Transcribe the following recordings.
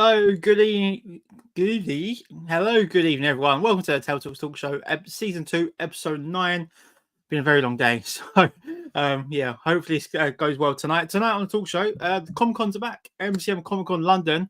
Hello, good evening, everyone. Welcome to the Tale Talks Talk Show, season 2, episode 9. Been a very long day, so yeah, hopefully it goes well tonight. Tonight on the talk show, the Comic Cons are back. MCM Comic Con London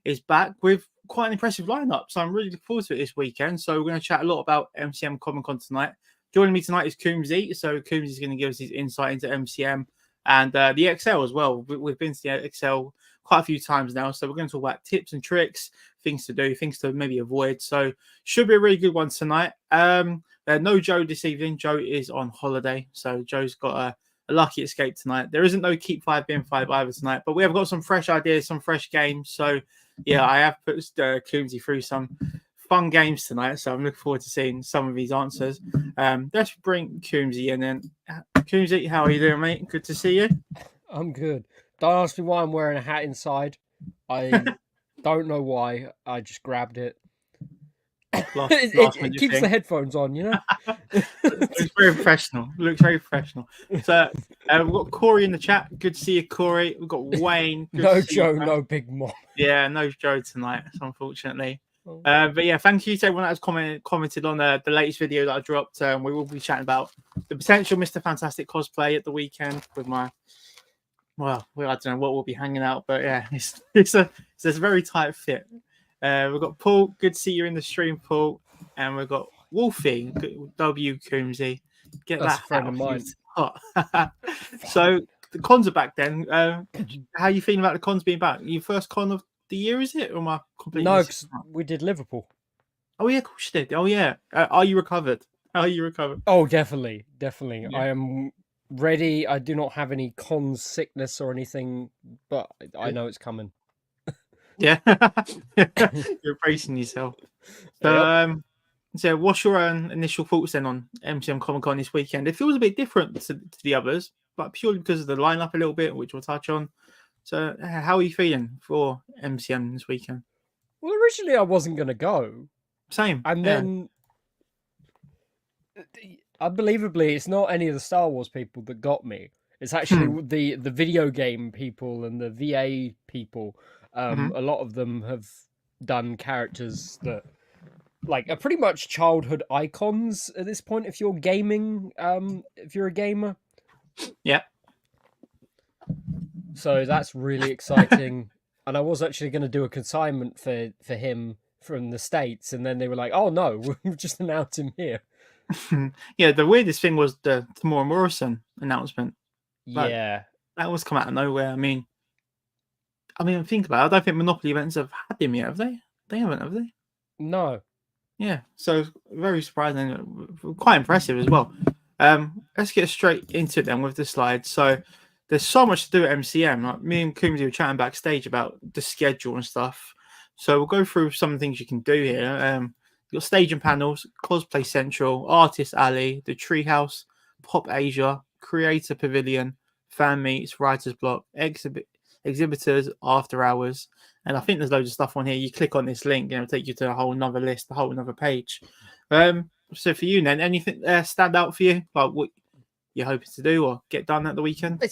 is back with quite an impressive lineup, so I'm really looking forward to it this weekend. So we're going to chat a lot about MCM Comic Con tonight. Joining me tonight is Coombsy. So Coombsy is going to give us his insight into MCM and the XL as well. We've been to the XL quite a few times now, so we're going to talk about tips and tricks, things to do, things to maybe avoid. So should be a really good one tonight. No Joe this evening. Joe is on holiday, so Joe's got a lucky escape tonight. There isn't no Keep 5 Bin 5 either tonight, but we have got some fresh ideas, some fresh games. So yeah, I have put Coombsy through some fun games tonight, so I'm looking forward to seeing some of his answers. Let's bring Coombsy in then. Coombsy, how are you doing, mate? Good to see you. I'm good. Don't ask me why I'm wearing a hat inside. I don't know why. I just grabbed it. It keeps the headphones on, you know? Looks very professional. Looks very professional. So we've got Corey in the chat. Good to see you, Corey. We've got Wayne. Good no Joe, no Big Mom. Yeah, no Joe tonight, unfortunately. But yeah, thank you to everyone that has commented on the latest video that I dropped. We will be chatting about the potential Mr. Fantastic cosplay at the weekend with my... Well, I don't know what we'll be hanging out, but yeah, it's a very tight fit. We've got Paul. Good to see you in the stream, Paul. And we've got Wolfie. W. Coombsy. Get That's that a friend of mine. So the cons are back then. How are you feeling about the cons being back? Your first con of the year, is it? Or am I completely... No, because we did Liverpool. Oh, yeah, of course you did. Oh, yeah. Are you recovered? How are you recovered? Oh, definitely. Yeah. Yeah. I am ready. I do not have any cons sickness or anything, but I know it's coming. Yeah. You're bracing yourself. So, Yep. So what's your initial thoughts then on MCM Comic Con this weekend? It feels a bit different to the others, but purely because of the lineup a little bit, which we'll touch on. So how are you feeling for MCM this weekend? Well, originally I wasn't going to go. Same. And then, unbelievably, it's not any of the Star Wars people that got me. It's actually the video game people and the VA people. A lot of them have done characters that... like, are pretty much childhood icons at this point if you're gaming, if you're a gamer. Yeah. So that's really exciting. And I was actually going to do a consignment for him from the States, and then they were like, oh no, we've just announced him here. Yeah, the weirdest thing was the Tamora Morrison announcement. Yeah. That was come out of nowhere. I mean, think about it. I don't think Monopoly events have had him yet, have they? They haven't, have they? No. Yeah, so very surprising, quite impressive as well. Let's get straight into it then with the slides. So there's so much to do at MCM. Like me and Coombsy were chatting backstage about the schedule and stuff. So we'll go through some of the things you can do here. You've got staging panels, Cosplay Central, Artist Alley, the Treehouse, Pop Asia, Creator Pavilion, Fan Meets, Writer's Block, Exhibitors, After Hours. And I think there's loads of stuff on here. You click on this link, and it'll take you to a whole nother list, a whole nother page. So for you, then, anything stand out for you? Like what you're hoping to do or get done at the weekend?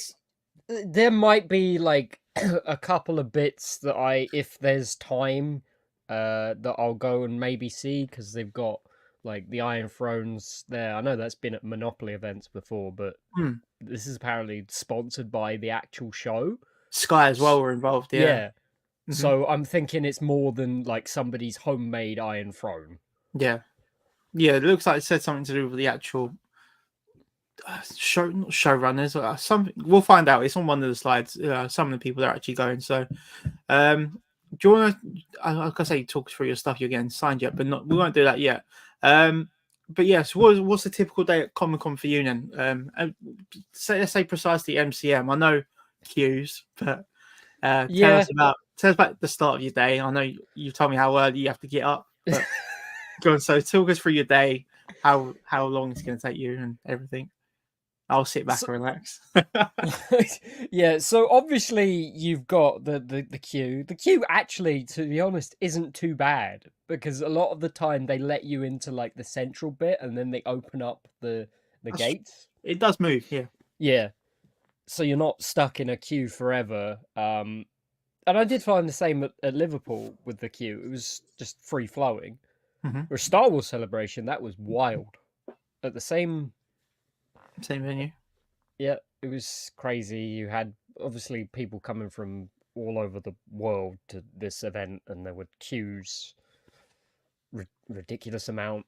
There might be like a couple of bits that if there's time, that I'll go and maybe see, because they've got like the Iron Thrones there. I know that's been at Monopoly events before, but this is apparently sponsored by the actual show. Sky as well were involved, yeah. So I'm thinking it's more than like somebody's homemade Iron Throne. Yeah. It looks like it said something to do with the actual showrunners or something. We'll find out. It's on one of the slides. Some of the people that are actually going. So, do you want to? Like I say, talk through your stuff. You're getting signed yet, but we won't do that yet. But yes, what's the typical day at Comic Con for you then? Let's say precisely MCM. I know queues, but tell us about the start of your day. I know you told me how early you have to get up. But go on, so talk us through your day, how long it's going to take you and everything. I'll sit back and relax. Yeah, so obviously you've got the queue. The queue actually, to be honest, isn't too bad, because a lot of the time they let you into like the central bit and then they open up the gates. It does move, yeah. Yeah. So you're not stuck in a queue forever. And I did find the same at Liverpool with the queue. It was just free flowing. Mm-hmm. With Star Wars Celebration, that was wild. At the same venue. Yeah, it was crazy. You had obviously people coming from all over the world to this event, and there were queues, ridiculous amount.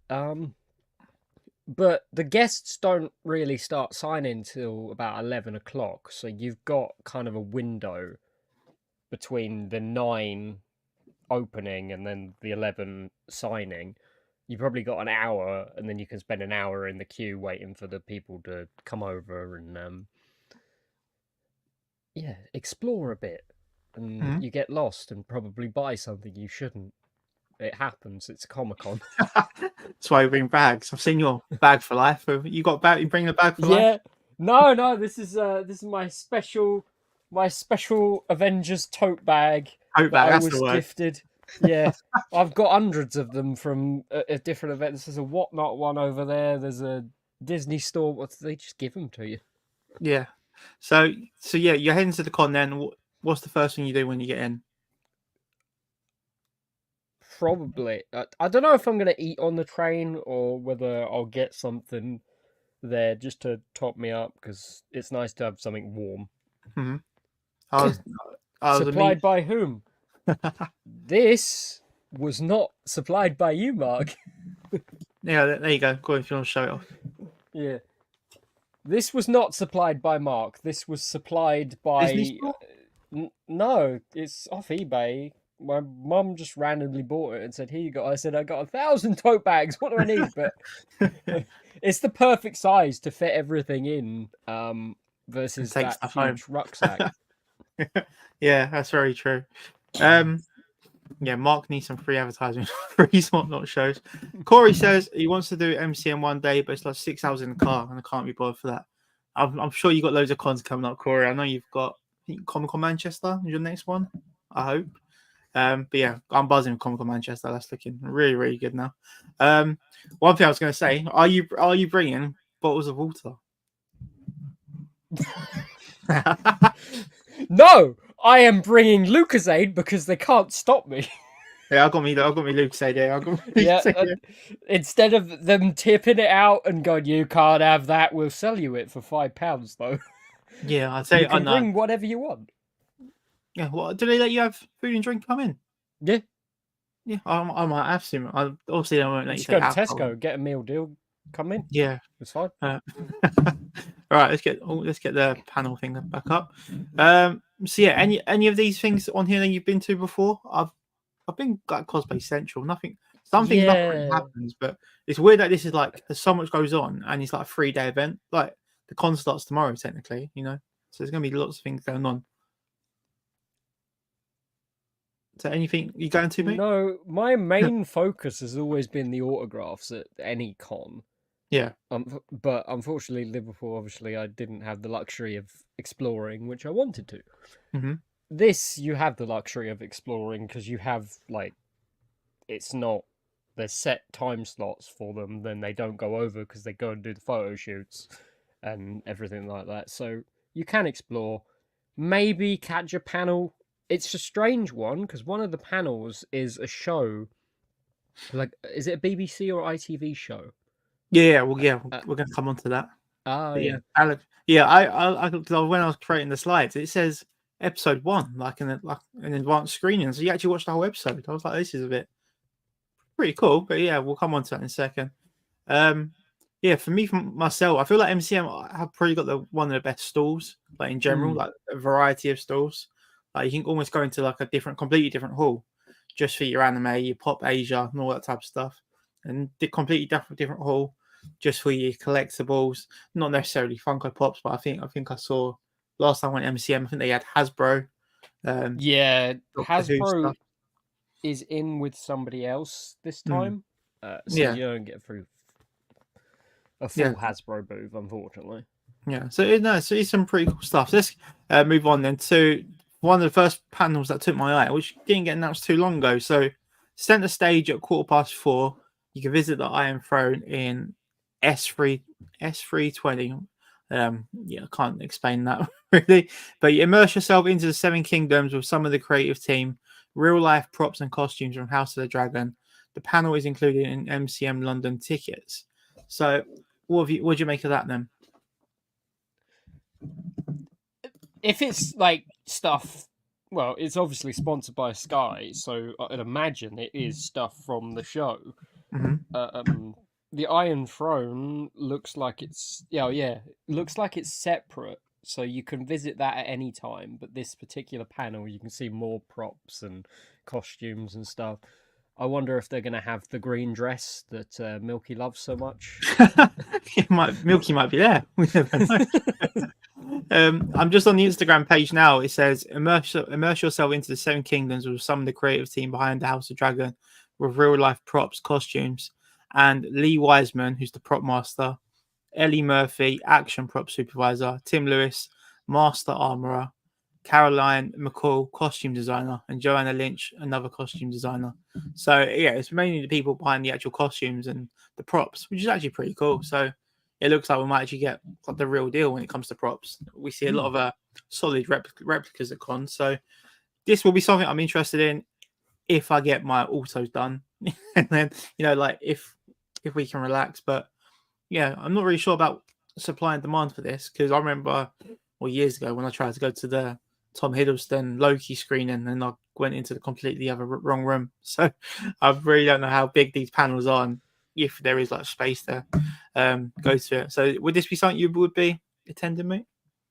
But the guests don't really start signing till about 11 o'clock, so you've got kind of a window between the 9 opening and then the 11 signing. You probably got an hour, and then you can spend an hour in the queue waiting for the people to come over and explore a bit. And you get lost and probably buy something you shouldn't. It happens. It's Comic Con. That's why you bring bags. I've seen your bag for life. You got bag? You bring a bag for life? Yeah. No. This is my special Avengers tote bag. Tote bag. I was gifted. Yeah, I've got hundreds of them from different events. There's a Whatnot one over there. There's a Disney store. They just give them to you. Yeah. So yeah, you're heading to the con then. What's the first thing you do when you get in? Probably. I don't know if I'm going to eat on the train or whether I'll get something there just to top me up, because it's nice to have something warm. Mm-hmm. Supplied by whom? This was not supplied by you, Mark. Yeah, there you go. Go on, if you want to show it off. Yeah. This was not supplied by Mark. This was supplied by... No, it's off eBay. My mum just randomly bought it and said, "Here you go." I said, "I got 1,000 tote bags. What do I need?" But it's the perfect size to fit everything in, versus that huge rucksack. Yeah, that's very true. Yeah, Mark needs some free advertising for his Whatnot shows. Corey says he wants to do MCM one day, but it's like 6 hours in the car, and I can't be bothered for that. I'm sure you got loads of cons coming up, Corey. I know you've got Comic Con Manchester is your next one, I hope. But yeah, I'm buzzing with Comic Con Manchester. That's looking really, really good now. One thing I was going to say: are you bringing bottles of water? No, I am bringing Lucozade because they can't stop me. Yeah, I got me Lucozade. Yeah, instead of them tipping it out and going, "You can't have that. We'll sell you it for £5," though. Yeah, I'd say you can bring whatever you want. Yeah, well, do they let you have food and drink come in? Yeah. Yeah, I might have some. Obviously, I won't let you go to alcohol. Tesco, get a meal deal, come in. Yeah, it's fine. All right, let's get the panel thing back up. So yeah, any of these things on here that you've been to before? I've been like Cosplay Central. Nothing happens, but it's weird that this is like there's so much goes on, and it's like a 3-day event. Like the con starts tomorrow, technically, so there's gonna be lots of things going on. So anything you going to, mate? No, my main focus has always been the autographs at any con. Yeah. But unfortunately, Liverpool, obviously, I didn't have the luxury of exploring, which I wanted to. Mm-hmm. This, you have the luxury of exploring because you have, it's not, there's set time slots for them, then they don't go over because they go and do the photo shoots and everything like that. So you can explore, maybe catch a panel. It's a strange one because one of the panels is a show. Is it a BBC or ITV show? Yeah. Well, we're going to come on to that. Yeah. Alex, I when I was creating the slides, it says episode 1, like an advanced screening. So you actually watched the whole episode. I was like, this is a bit pretty cool. But yeah, we'll come on to that in a second. For me, from myself, I feel like MCM have probably got one of the best stalls, like in general, like a variety of stalls. Like you can almost go into like a completely different hall, just for your anime, your pop Asia, and all that type of stuff, and the completely different hall, just for your collectibles. Not necessarily Funko Pops, but I think I saw last time I went MCM. I think they had Hasbro. Hasbro is in with somebody else this time, so you don't get through a full Hasbro booth, unfortunately. Yeah, so it's some pretty cool stuff. So let's move on then to one of the first panels that took my eye, which didn't get announced too long ago. So, center stage at 4:15. You can visit the Iron Throne in S320. Yeah, I can't explain that really. But you immerse yourself into the Seven Kingdoms with some of the creative team, real life props and costumes from House of the Dragon. The panel is included in MCM London tickets. So, what do you make of that then? If it's like stuff, well, it's obviously sponsored by Sky, so I'd imagine it is stuff from the show. The Iron Throne looks like it's looks like it's separate, so you can visit that at any time. But this particular panel, you can see more props and costumes and stuff. I wonder if they're going to have the green dress that Milky loves so much. Milky might be there. We never know. I'm just on the Instagram page now. It says immerse yourself into the Seven Kingdoms with some of the creative team behind the House of Dragon with real life props, costumes, and Lee Wiseman, who's the prop master, Ellie Murphy, action prop supervisor, Tim Lewis, master armorer, Caroline McCall, costume designer, and Joanna Lynch, another costume designer. So yeah, it's mainly the people behind the actual costumes and the props, which is actually pretty cool. So it looks like we might actually get like the real deal when it comes to props. We see a lot of solid replicas at cons. So this will be something I'm interested in if I get my autos done, and then like if we can relax. But yeah, I'm not really sure about supply and demand for this because I remember years ago when I tried to go to the Tom Hiddleston Loki screening and I went into the completely other wrong room. So I really don't know how big these panels are and if there is like space there. Go to it. So would this be something you would be attending, mate?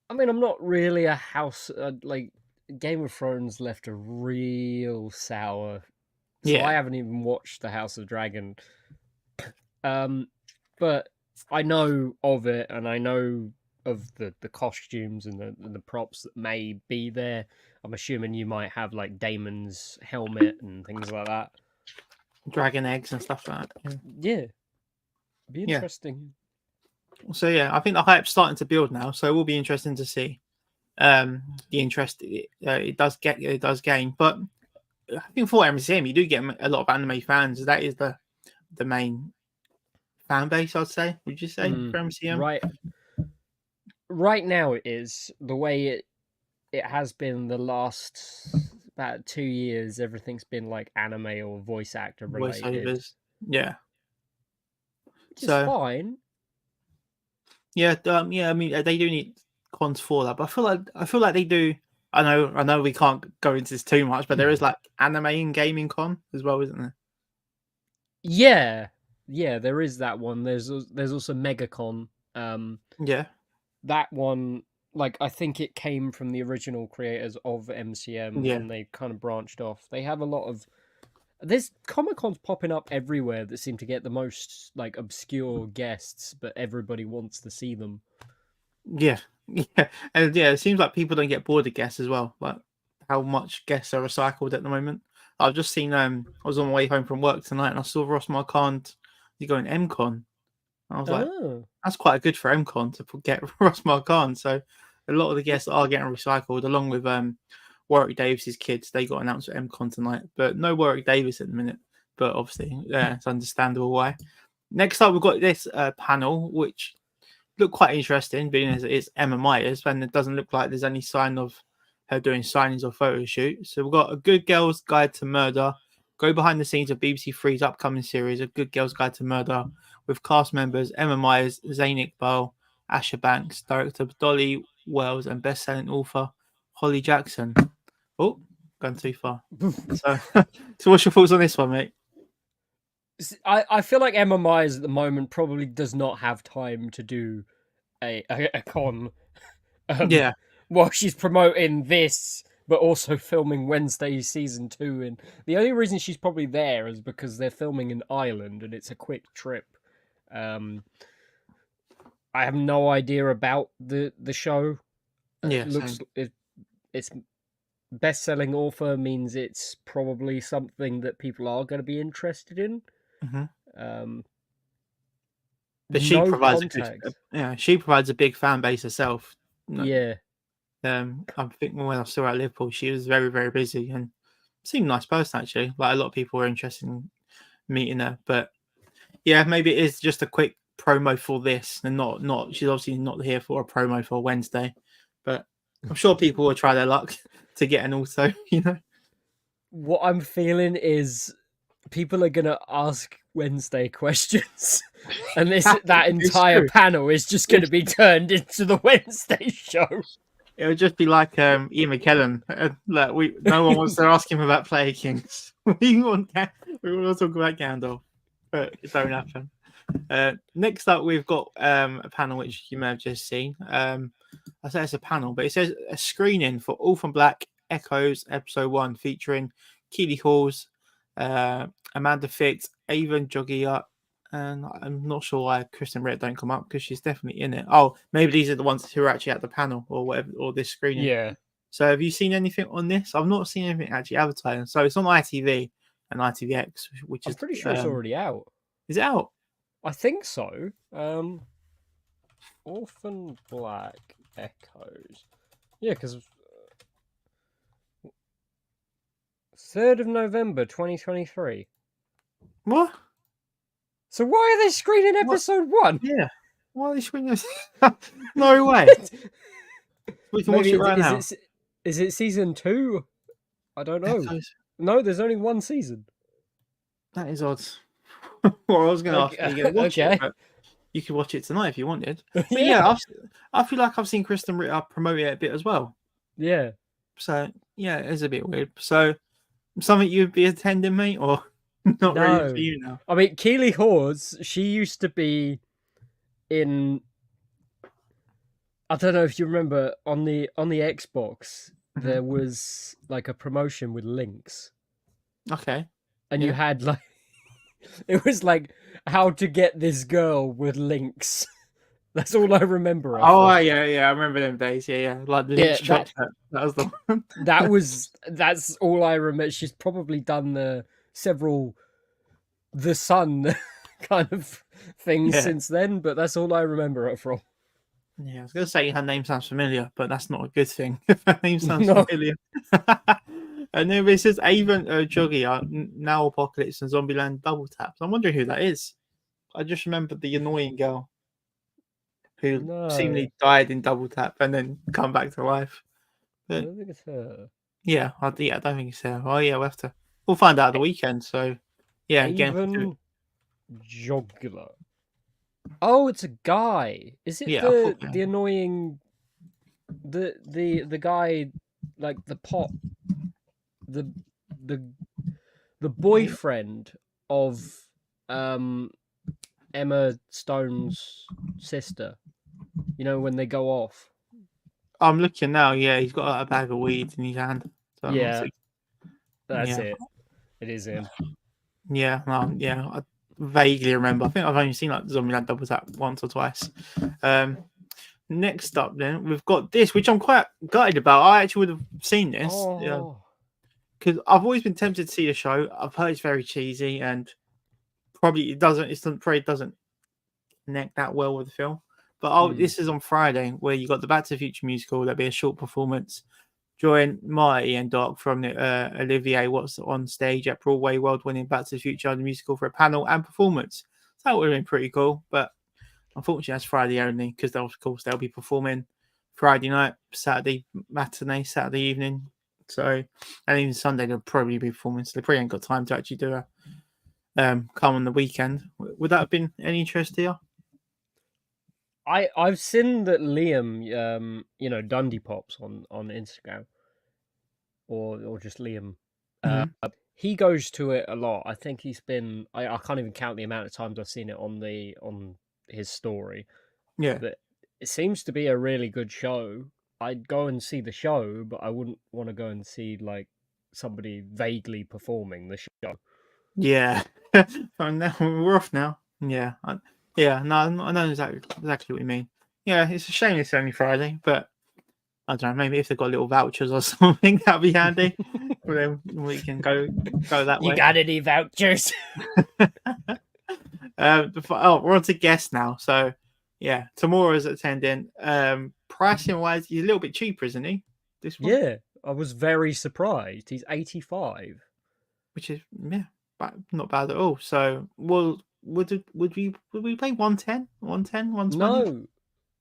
I mean, I'm not really a house like Game of Thrones left a real sour, so I haven't even watched the House of Dragon. But I know of it, and I know of the costumes and the props that may be there. I'm assuming you might have like Damon's helmet and things like that. Dragon eggs and stuff like that. Yeah. Be interesting. So yeah, I think the hype's starting to build now, so it will be interesting to see the interest it does gain. But I think for MCM, you do get a lot of anime fans. That is the main fan base, I'd say. Would you say for MCM? Right now, it is the way it has been the last about 2 years. Everything's been like anime or voice actor related. Voiceovers, yeah. Which is fine. Yeah, yeah. I mean, they do need cons for that, but I feel like they do. I know we can't go into this too much, but there is like anime and gaming con as well, isn't there? Yeah, there is that one. There's also MegaCon. Yeah, that one, like I think it came from the original creators of MCM, and they kind of branched off. They have a lot of there's Comic Cons popping up everywhere that seem to get the most like obscure guests, but everybody wants to see them. Yeah, and it seems like people don't get bored of guests as well. Like how much guests are recycled at the moment. I've just seen. I was on my way home from work tonight, and I saw Ross Marquand. He's going MCon. I was like, that's quite good for MCon to get Ross Marquand. So a lot of the guests are getting recycled, along with Warwick Davis's kids. They got announced at MCon tonight, but no Warwick Davis at the minute. But obviously, it's understandable why. Next up, we've got this panel, which looked quite interesting, being as it's Emma Myers, and it doesn't look like there's any sign of her doing signings or photo shoots. So we've got A Good Girl's Guide to Murder. Go behind the scenes of BBC Three's upcoming series, A Good Girl's Guide to Murder, with cast members Emma Myers, Zayn Iqbal, Asher Banks, director Dolly Wells, and best-selling author Holly Jackson. Oh, gone too far. So what's your thoughts on this one, mate? I feel like Emma Myers at the moment probably does not have time to do a con. While she's promoting this, but also filming Wednesday season 2. And the only reason she's probably there is because they're filming in Ireland and it's a quick trip. I have no idea about the show. It's best-selling author means it's probably something that people are going to be interested in. But she provides she provides a big fan base herself. I think when I saw her at Liverpool, she was very, very busy and seemed a nice person actually. Like a lot of people were interested in meeting her. But yeah, maybe it is just a quick promo for this, and not she's obviously not here for a promo for Wednesday, but I'm sure people will try their luck to get an auto. What I'm feeling is people are gonna ask Wednesday questions, and that entire panel is just gonna be turned into the Wednesday show. It would just be like Ian McKellen. No one wants to ask him about Player Kings. we want to talk about Gandalf, but it don't happen. Next up, we've got a panel which you may have just seen. I say it's a panel, but it says a screening for Orphan Black Echoes Episode 1 featuring Keely Hawes, Amanda Fix, Avon Jogia, and I'm not sure why Kristen Ritter don't come up because she's definitely in it. Oh, maybe these are the ones who are actually at the panel or whatever, or this screening. Yeah. So have you seen anything on this? I've not seen anything actually advertising. So it's on ITV and ITVX, which is I'm pretty sure it's already out. Is it out? I think so. Orphan Black Echoes. Yeah, because 3rd of November 2023. What? So why are they screening episode 1? Yeah. Why are they screening? No way. We can watch it right now. Is it season 2? I don't know. No, there's only one season. That is odd. Well, I was going to ask you to watch it, but you could watch it tonight if you wanted. But yeah, I feel like I've seen Kristen Ritter promote it a bit as well. Yeah. So yeah, it is a bit weird. So something you'd be attending, mate, or not really for you now? I mean, Keely Hawes, she used to be in. I don't know if you remember on the Xbox, there was like a promotion with links. Okay. And you had like. It was like how to get this girl with links. That's all I remember. Oh yeah, I remember them days. Yeah, like the links that was the one. That's all I remember. She's probably done the Sun kind of things since then, but that's all I remember her from. Yeah, I was gonna say her name sounds familiar, but that's not a good thing. If her name sounds familiar. And then this is Avon Jogia, Now Apocalypse and Zombieland Double Taps. I'm wondering who that is. I just remembered the annoying girl who seemingly died in Double Tap and then come back to life. But, I don't think it's her. Yeah, I don't think it's her. Oh yeah, we'll find out the weekend. So yeah, Avon Jogia. Oh, it's a guy. Is it the annoying the guy like the pot the boyfriend of Emma Stone's sister? You know, when they go off. I'm looking now. Yeah, he's got a bag of weed in his hand. So that's it. It is him. Yeah, I vaguely remember. I think I've only seen like Zombieland Double Tap once or twice. Next up, then we've got this, which I'm quite gutted about. I actually would have seen this because I've always been tempted to see the show. I've heard it's very cheesy and probably doesn't connect that well with the film. But this is on Friday, where you got the Back to the Future musical. There'll be a short performance. Join Marty and Doc from Olivier Watts on stage at Broadway, world-winning Back to the Future the musical for a panel and performance. So that would have been pretty cool, but unfortunately that's Friday only because of course they'll be performing Friday night, Saturday matinee, Saturday evening. So and even Sunday they'll probably be performing. So they probably ain't got time to actually do a come on the weekend. Would that have been any interest to you? I've seen that Liam, Dundee Pops on Instagram, or just Liam. He goes to it a lot. I think he's been. I can't even count the amount of times I've seen it on his story. Yeah, but it seems to be a really good show. I'd go and see the show, but I wouldn't want to go and see like somebody vaguely performing the show. Yeah, we're off now. Yeah. Yeah, no, I know exactly what you mean. Yeah, it's a shame it's only Friday, but I don't know, maybe if they've got little vouchers or something, that'd be handy. Then we can go that way. You got any vouchers? We're on to guests now. So, yeah, Tamura's attending. Pricing-wise, he's a little bit cheaper, isn't he? This one? Yeah, I was very surprised. He's $85. Which is, not bad at all. So, would we play 110, 110, 120? No,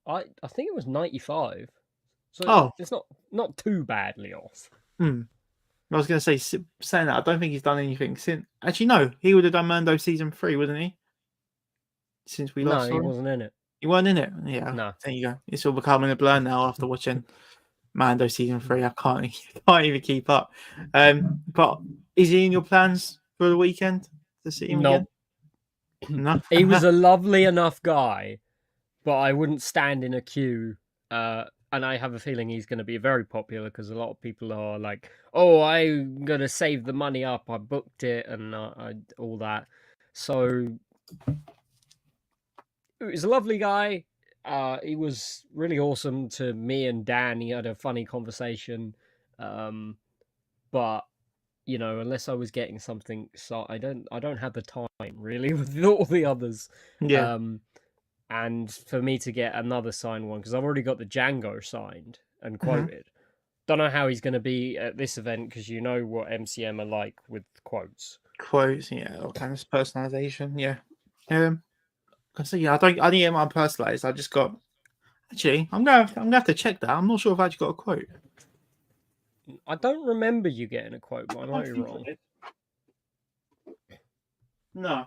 I think it was 95. So Oh, it's not too badly off. I was going to say, saying that, I don't think he's done anything since. Actually, no, he would have done Mando season 3, wouldn't he? Since we last No, saw he him. wasn't in it. You weren't in it? Yeah. No. There you go. It's all becoming a blur now after watching Mando season 3. I can't even keep up. But is he in your plans for the weekend to see him again? No. He was a lovely enough guy, but I wouldn't stand in a queue. And I have a feeling he's going to be very popular because a lot of people are like, "Oh, I'm going to save the money up. I booked it and all that." So he was a lovely guy. He was really awesome to me and Dan. He had a funny conversation. But you know, unless I was getting something, so I don't have the time really with all the others. Yeah. And for me to get another signed one, because I've already got the Django signed and quoted. Don't know how he's going to be at this event because you know what MCM are like with quotes. Quotes, yeah, all kinds of personalization, yeah. So yeah, I didn't get mine personalized. I just got. Actually, I'm gonna have to check that. I'm not sure if I actually got a quote. I don't remember you getting a quote, but I might be wrong. No.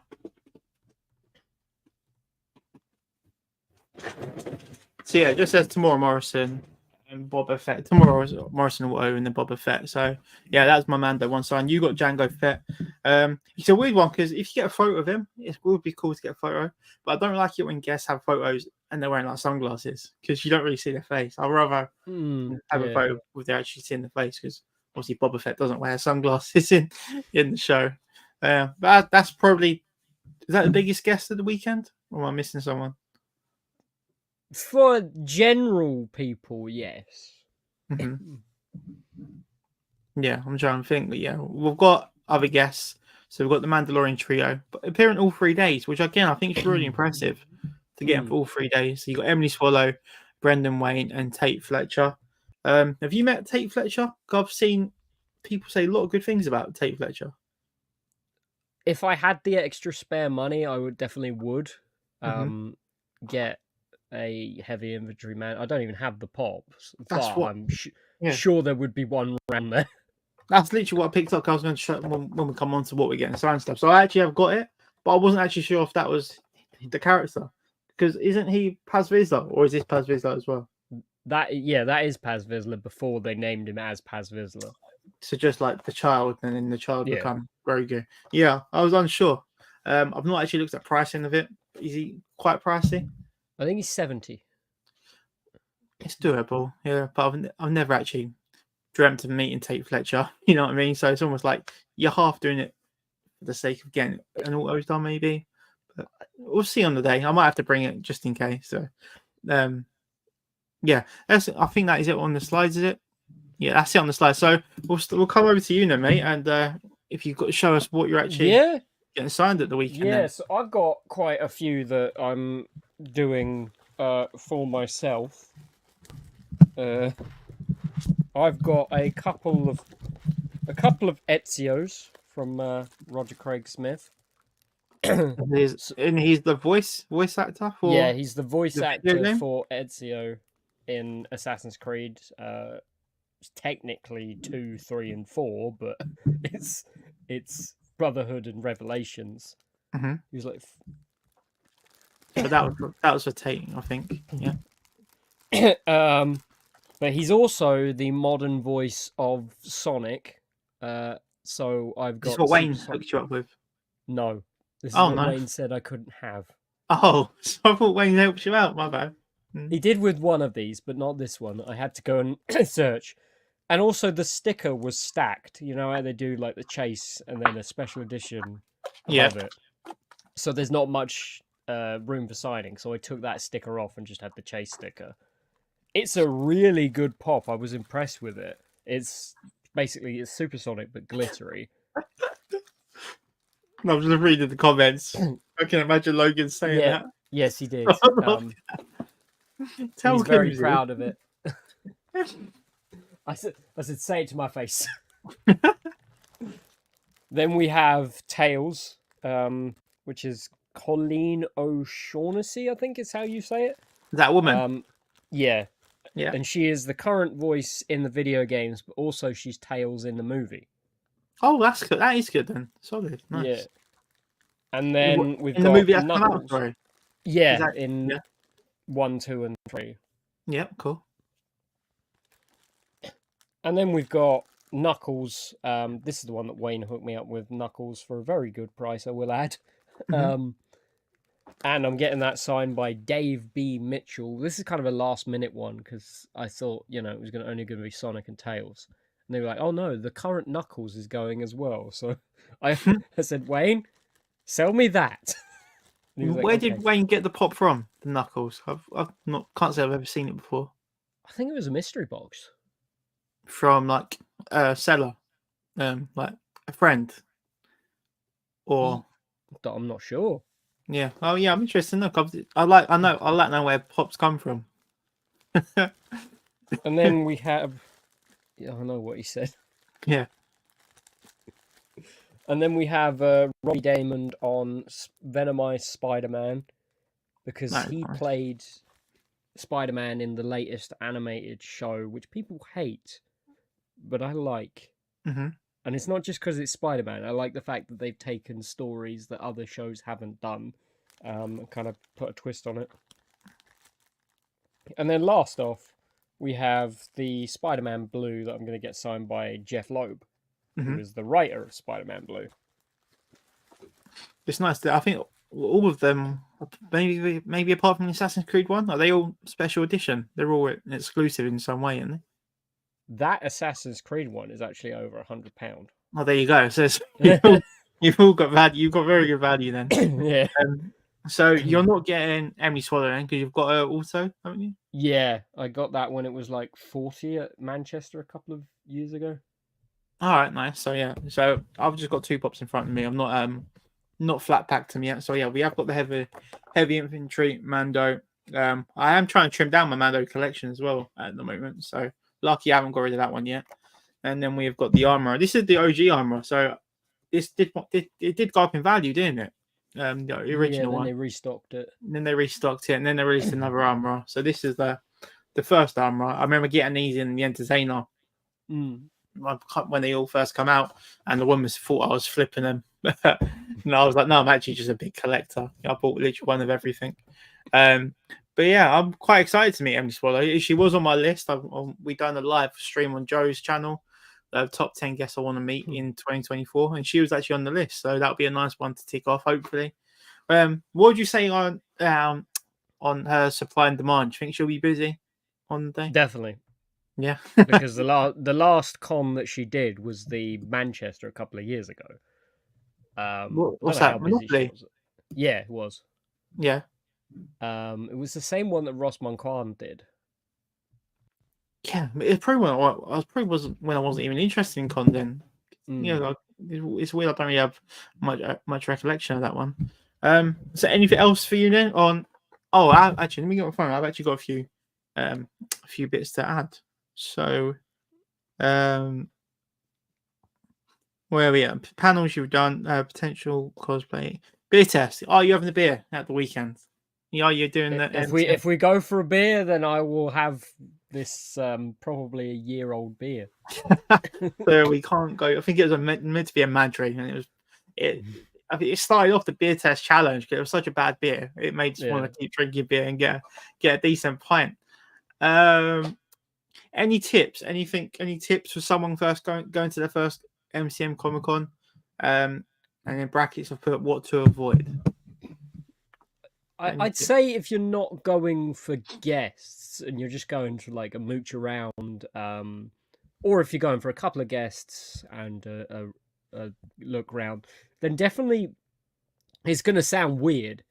So yeah, it just says Tamora Morrison and Boba Fett. Tamora Morrison will own the Boba Fett. So yeah, that's my Mando one sign. You got Django Fett. It's a weird one because if you get a photo of him, it would be cool to get a photo. But I don't like it when guests have photos and they're wearing like sunglasses because you don't really see their face. I'd rather have a photo with they actually seeing the face because obviously Boba Fett doesn't wear sunglasses in the show. But that's probably, is that the biggest guest of the weekend? Or am I missing someone? For general people, yes. Yeah, I'm trying to think. But yeah, we've got other guests. So we've got the Mandalorian trio, but appearing all 3 days, which again I think is really impressive to get them for all 3 days. So you got Emily Swallow, Brendan Wayne, and Tate Fletcher. Have you met Tate Fletcher? I've seen people say a lot of good things about Tate Fletcher. If I had the extra spare money, I would definitely get a heavy inventory man. I don't even have the pops, but I'm sure there would be one around there. That's literally what I picked up. I was going to show when we come on to what we're getting signed stuff. So I actually have got it, but I wasn't actually sure if that was the character because isn't he Paz Vizsla or is this Paz Vizsla as well? That is Paz Vizsla before they named him as Paz Vizsla. So just like the child, and then the child become Grogu. Yeah, I was unsure. I've not actually looked at pricing of it. Is he quite pricey? I think he's 70. It's doable, yeah. But I've never actually dreamt of meeting Tate Fletcher. You know what I mean? So it's almost like you're half doing it for the sake of getting an auto's done, maybe. But we'll see on the day. I might have to bring it just in case. So, yeah, I think that is it on the slides. Is it? Yeah, that's it on the slide. So we'll come over to you now, mate. And if you've got to show us what you're actually getting signed at the weekend. Yeah, so I've got quite a few that I'm doing for myself. I've got a couple of Ezios from Roger Craig Smith. And he's the voice actor for. Yeah, he's the voice actor for Ezio in Assassin's Creed. It's technically 2, 3, and 4, but it's Brotherhood and Revelations. He was like, but that was for Tate, I think. Yeah. But he's also the modern voice of Sonic. So I've got. This is what Wayne hooked you up with. No, this is what Wayne said I couldn't have. Oh, so I thought Wayne helped you out. My bad. He did with one of these, but not this one. I had to go and search. And also the sticker was stacked. You know how they do like the chase and then a special edition above it. So there's not much room for signing. So I took that sticker off and just had the chase sticker. It's a really good pop. I was impressed with it. It's supersonic but glittery. I was just reading the comments. I can imagine Logan saying that. Yes, he did. He's very proud of it. I said, say it to my face. Then we have Tails, which is Colleen O'Shaughnessy, I think is how you say it. Is that a woman? Yeah. Yeah. And she is the current voice in the video games, but also she's Tails in the movie. Oh, that's good. That is good then. Solid. Nice. Yeah. And then we've in got the movie that's come out. Knuckles. Sorry. Yeah, That, in 1, 2, and 3. Yeah, cool. And then we've got Knuckles. This is the one that Wayne hooked me up with. Knuckles for a very good price, I will add. Mm-hmm. And I'm getting that signed by Dave B. Mitchell. This is kind of a last minute one because I thought, it was only going to be Sonic and Tails. And they were like, oh no, the current Knuckles is going as well. So I said, Wayne, sell me that. Where did Wayne get the pop from? The Knuckles. Can't say I've ever seen it before. I think it was a mystery box. From like a seller, like a friend, or I'm not sure. Yeah. Oh yeah, I'm interested. Look, I like to know where pops come from. And then we have, I know what he said. Yeah. And then we have Robbie Daymond on Venomized Spider-Man because he played Spider-Man in the latest animated show, which people hate, but I like. Mm-hmm. And it's not just because it's Spider-Man. I like the fact that they've taken stories that other shows haven't done and kind of put a twist on it. And then last off, we have the Spider-Man Blue that I'm going to get signed by Jeff Loeb, who is the writer of Spider-Man Blue. It's nice that I think all of them, maybe apart from the Assassin's Creed one, are they all special edition? They're all exclusive in some way, aren't they? That Assassin's Creed one is actually over £100. Oh, there you go. So you've all got value. You've got very good value then. Yeah. So you're not getting Emily Swallow then because you've got her also, haven't you? Yeah, I got that when it was like 40 at Manchester a couple of years ago. All right, nice. So yeah, so I've just got 2 pops in front of me. I'm not flat packed them yet. So yeah, we have got the heavy infantry Mando. I am trying to trim down my Mando collection as well at the moment. So lucky I haven't got rid of that one yet. And then we've got the armor. This is the OG armor. So this did go up in value, didn't it? The original one. They restocked it. And then they restocked it, and then they released another armor. So this is the first armor. I remember getting these in the Entertainer when they all first come out, and the woman thought I was flipping them. And I was like, no, I'm actually just a big collector. I bought literally one of everything. But yeah, I'm quite excited to meet Emily Swallow. She was on my list. We done a live stream on Joe's channel. Top 10 guests I want to meet in 2024, and she was actually on the list, so that'll be a nice one to tick off, hopefully. What would you say on her supply and demand? Do you think she'll be busy on the day? Definitely. Yeah. Because the last con that she did was the Manchester a couple of years ago. What's that? Monopoly? Yeah, it was. Yeah. It was the same one that Ross Monquan did. Yeah, it probably wasn't when I wasn't even interested in con then. It's weird. I don't really have much recollection of that one. So anything else for you then? Actually, let me get my phone. I've actually got a few bits to add. So, where are we at? Panels you've done. Potential cosplay. Beer test. Are you having a beer at the weekend? Yeah, you're doing that. If we go for a beer, then I will have this probably a year-old beer. So we can't go. I think it was meant to be a Madry, and I think it started off the beer test challenge because it was such a bad beer. It made you want to keep drinking beer and get a decent pint. Any tips? Any tips for someone first going to their first MCM Comic Con? And in brackets, I've put what to avoid. I'd say if you're not going for guests and you're just going to like a mooch around, or if you're going for a couple of guests and a look around, then definitely it's going to sound weird,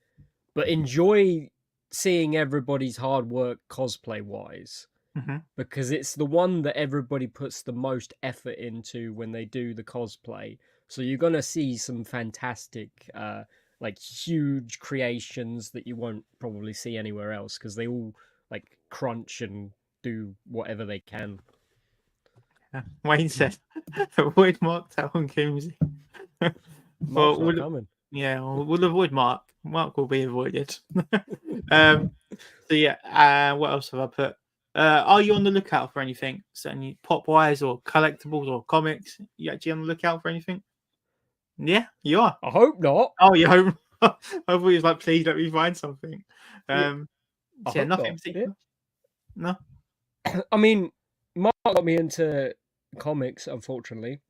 but enjoy seeing everybody's hard work cosplay wise, because it's the one that everybody puts the most effort into when they do the cosplay. So you're going to see some fantastic like huge creations that you won't probably see anywhere else because they all like crunch and do whatever they can. Wayne said, avoid Mark Town Kimsey. Mark's not coming. Yeah, we'll avoid Mark. Mark will be avoided. So yeah, what else have I put? Are you on the lookout for anything? So any pop wise or collectibles or comics? You actually on the lookout for anything? Yeah, you are. I hope not. Oh, you hope. I thought he was like, please let me find something. Yeah, So I yeah, hope nothing in not. Yeah. particular. No. I mean, Mark got me into comics, unfortunately,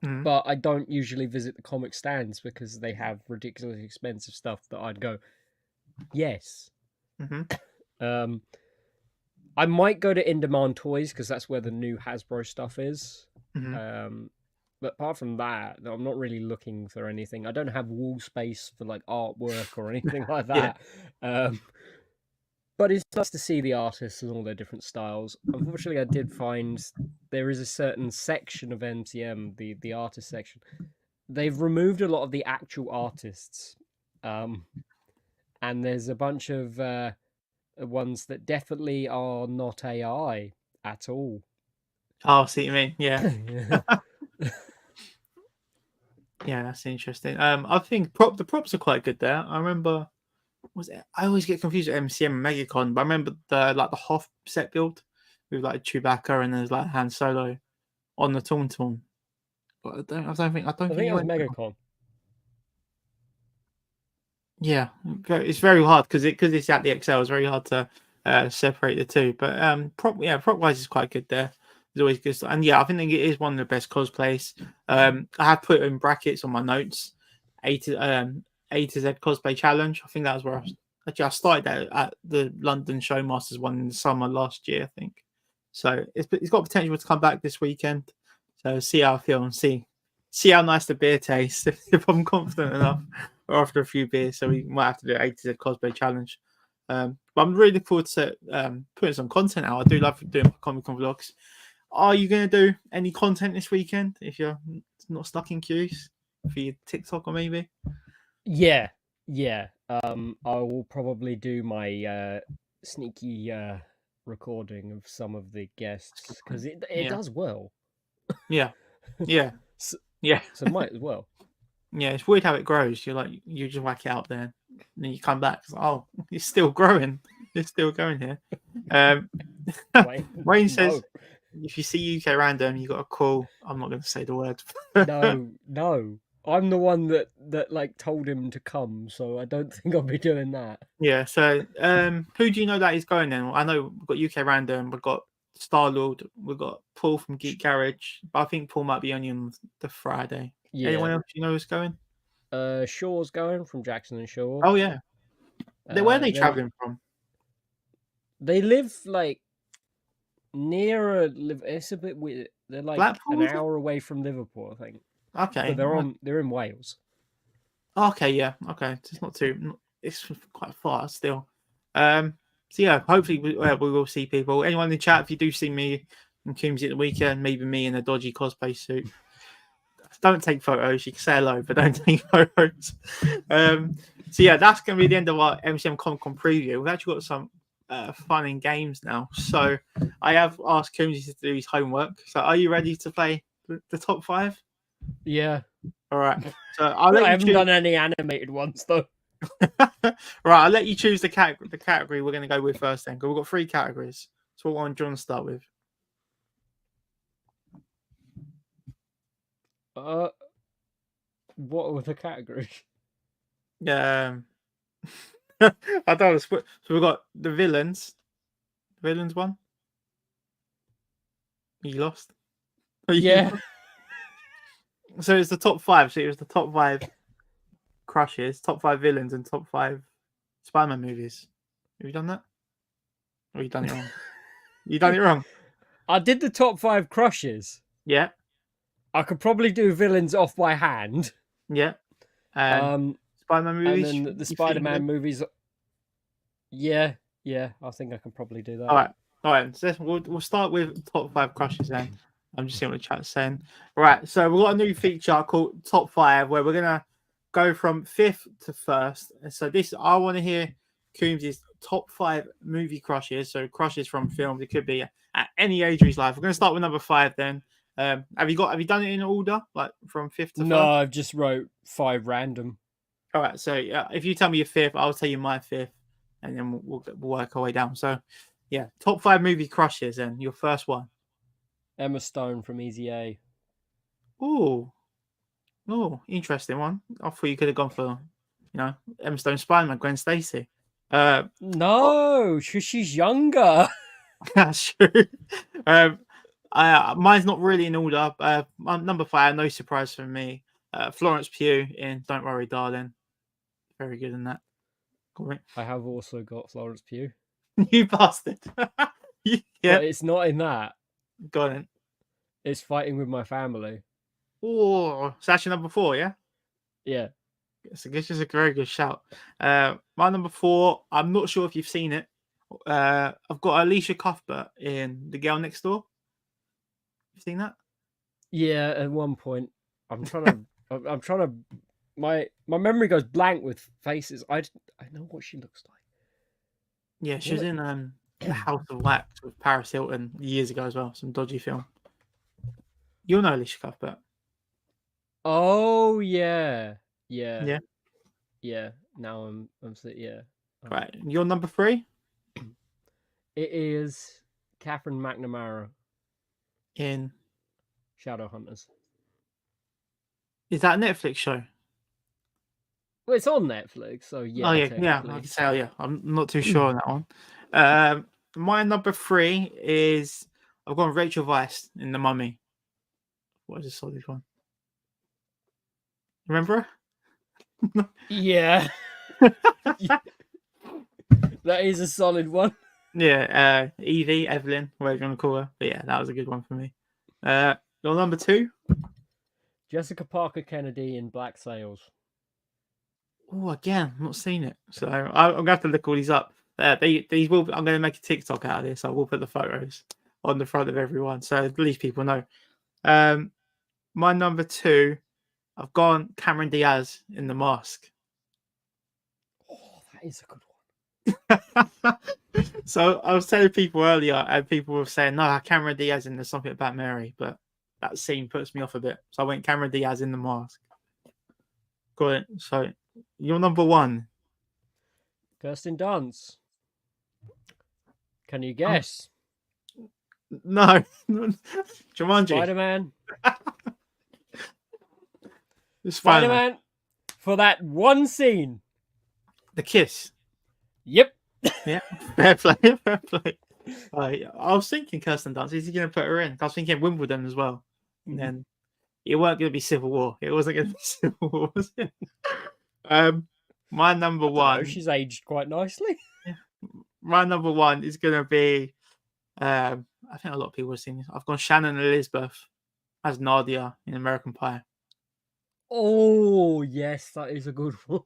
Mm-hmm. but I don't usually visit the comic stands because they have ridiculously expensive stuff that I'd go, yes. Mm-hmm. Um, I might go to In Demand Toys because that's where the new Hasbro stuff is. Mm-hmm. But apart from that, I'm not really looking for anything. I don't have wall space for like artwork or anything like Yeah. that. Um, but it's nice to see the artists and all their different styles. Unfortunately, I did find there is a certain section of MCM, the artist section. They've removed a lot of the actual artists, and there's a bunch of ones that definitely are not AI at all. Oh, I see what you mean. Yeah. Yeah. Yeah, that's interesting. I think the props are quite good there. I remember, was it? I always get confused with MCM and Megacon, but I remember the Hoth set build with like Chewbacca and there's like Han Solo on the Tauntaun. But I don't I think think you it was went. MegaCon. Yeah, it's very hard because it's at the XL. It's very hard to separate the two. But prop wise is quite good there. It's always good, and yeah, I think it is one of the best cosplays. I have put in brackets on my notes, A to Z cosplay challenge. I think that was where I started at the London Showmasters one in the summer last year, I think. So it's got potential to come back this weekend. So see how I feel and see how nice the beer tastes if I'm confident enough after a few beers. So we might have to do an A to Z cosplay challenge. But I'm really looking forward to putting some content out. I do love doing Comic Con vlogs. Are you going to do any content this weekend if you're not stuck in queues for your TikTok or maybe? Yeah, yeah. I will probably do my sneaky recording of some of the That's a good guests point. because it Yeah, does well. yeah, yeah, So, yeah, so might as well. yeah. It's weird how it grows. You just whack it out there, and then you come back. It's like, oh, it's still growing. It's still going here. Um, Wayne, Wayne says, no, if you see UK random, you got a call. I'm not going to say the word. no, no. I'm the one that like told him to come, so I don't think I'll be doing that. Yeah. So, who do you know that is going then? I know we've got UK random. We've got Star Lord. We've got Paul from Geek Garage. But I think Paul might be only on the Friday. Yeah. Anyone else you know is going? Shaw's going from Jackson and Shaw. Oh yeah. Where are they Then traveling from? they live like near a. It's a bit weird. They're like Blackpool, an is it? hour away from Liverpool, I think. But Okay. they're in Wales. Okay. Yeah. Okay. It's not too. It's quite far still. So yeah, hopefully we will see people. Anyone in the chat, if you do see me and Coombs at the weekend, maybe me in a dodgy cosplay suit. Don't take photos. You can say hello, but don't take photos. So yeah, that's going to be the end of our MCM Comic Con preview. We've actually got some fun in games now. So I have asked Coombs to do his homework. So are you ready to play the top 5? Yeah. All right. So I'll let I you haven't choose. done any animated ones though. Right, I'll let you choose the category we're going to go with first. Then, because we've got 3 categories. So what one do you want to start with? What were the categories? I don't know. So we've got the villains. Villains one. You lost. Yeah. So it's the top 5. So it was the top 5 crushes, top 5 villains, and top 5 Spider-Man movies. Have you done that? Or you done it wrong? You done it wrong. I did the top 5 crushes. Yeah. I could probably do villains off by hand. Yeah. And Spider-Man movies. And then the Spider-Man movies. Yeah, I think I can probably do that. All right. So we'll start with top 5 crushes then. I'm just seeing what the chat's saying. Right. So we've got a new feature called Top 5 where we're gonna go from 5th to 1st. So I want to hear Coombs' top 5 movie crushes. So crushes from films. It could be at any age of his life. We're gonna start with number 5 then. Have you done it in order, like from 5th to 1st? No, I've just wrote 5 random. All right. So if you tell me your fifth, I'll tell you my fifth, and then we'll work our way down. So, yeah, top 5 movie crushes, and your first one. Emma Stone from Easy A. Oh, interesting one. I thought you could have gone for, Emma Stone, Spider-Man, Gwen Stacy. No, she's younger. That's true. Um, mine's not really in order. Number 5, no surprise for me. Florence Pugh in Don't Worry, Darling. Very good in that. Great. I have also got Florence Pugh. You bastard. Yeah. But it's not in that. Got it. It's Fighting with My Family. Oh, it's actually number 4, yeah? Yeah. It's a very good shout. My number 4, I'm not sure if you've seen it. I've got Alicia Cuthbert in The Girl Next Door. You've seen that? Yeah, at one point. I'm trying to my memory goes blank with faces. I know what she looks like. Yeah, she was in The House of Wax with Paris Hilton years ago as well. Some dodgy film. You'll know Alicia Cuthbert. Oh yeah. Yeah. Yeah. Yeah. Now yeah. Right. Your number 3? It is Catherine McNamara In Shadowhunters. Is that a Netflix show? Well, it's on Netflix, so yeah. Oh yeah. I can say, yeah. I'm not too sure on that one. My number 3 is I've gone Rachel Weisz in The Mummy. What is a solid one? Remember her? Yeah. That is a solid one. Yeah, Evie, Evelyn, whatever you want to call her. But yeah, that was a good one for me. Your number 2? Jessica Parker Kennedy in Black Sails. Oh, again, I've not seen it. So I'm going to have to look all these up. These will. I'm going to make a TikTok out of this. I will put the photos on the front of everyone, so at least people know. My number 2, I've gone Cameron Diaz in The Mask. Oh, that is a good one. So I was telling people earlier, and people were saying, "No, Cameron Diaz in There's Something About Mary," but that scene puts me off a bit. So I went Cameron Diaz in The Mask. Got it. So you're number 1. Kirsten Dunst. Can you guess? No. Jumanji. Spider-Man. Spider-Man. For that one scene. The kiss. Yep. Yeah. Fair play. Fair play. I was thinking Kirsten Dunst. Is he going to put her in? I was thinking Wimbledon as well. And then it weren't going to be Civil War. It wasn't going to be Civil War, was it? My number 1. She's aged quite nicely. My number 1 is going to be. I think a lot of people have seen this. I've gone Shannon Elizabeth as Nadia in American Pie. Oh yes, that is a good one.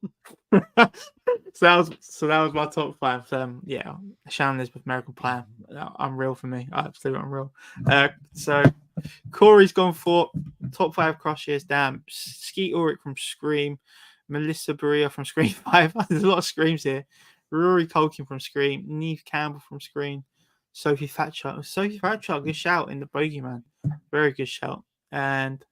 So that was my top 5. Yeah, Shannon Elizabeth, American Pie, unreal for me, absolutely unreal. So Corey's gone for top 5 crushes. Damn, Skeet Ulrich from Scream, Melissa Berea from Scream 5. There's a lot of screams here. Rory Culkin from Scream, Neve Campbell from Scream, Sophie Thatcher, good shout in The Bogeyman, very good shout. And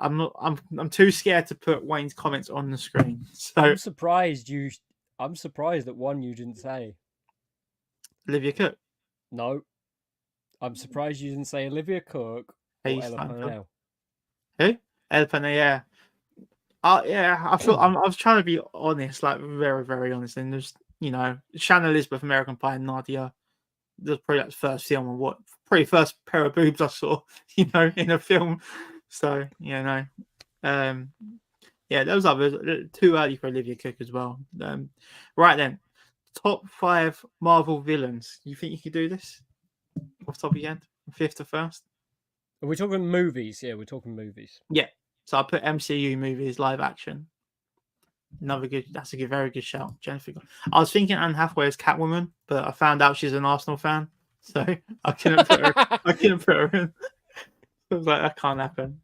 I'm too scared to put Wayne's comments on the screen. So I'm surprised that one you didn't say. Olivia Cook. No. I'm surprised you didn't say Olivia Cook or Ella Purnell. Who? Ella Purnell, yeah. Yeah, I was trying to be honest, like very, very honest. And there's, Shannon Elizabeth, American Pie, and Nadia. That's probably the first film and probably first pair of boobs I saw, in a film. So, yeah, those others, too early for Olivia Cook as well. Right then, top 5 Marvel villains. You think you could do this? Off the top of your head? 5th to 1st? Are we talking movies? Yeah, we're talking movies. Yeah. So I put MCU movies, live action. That's a very good shout, Jennifer. I was thinking Anne Hathaway as Catwoman, but I found out she's an Arsenal fan, so I couldn't put her in. I was like, that can't happen.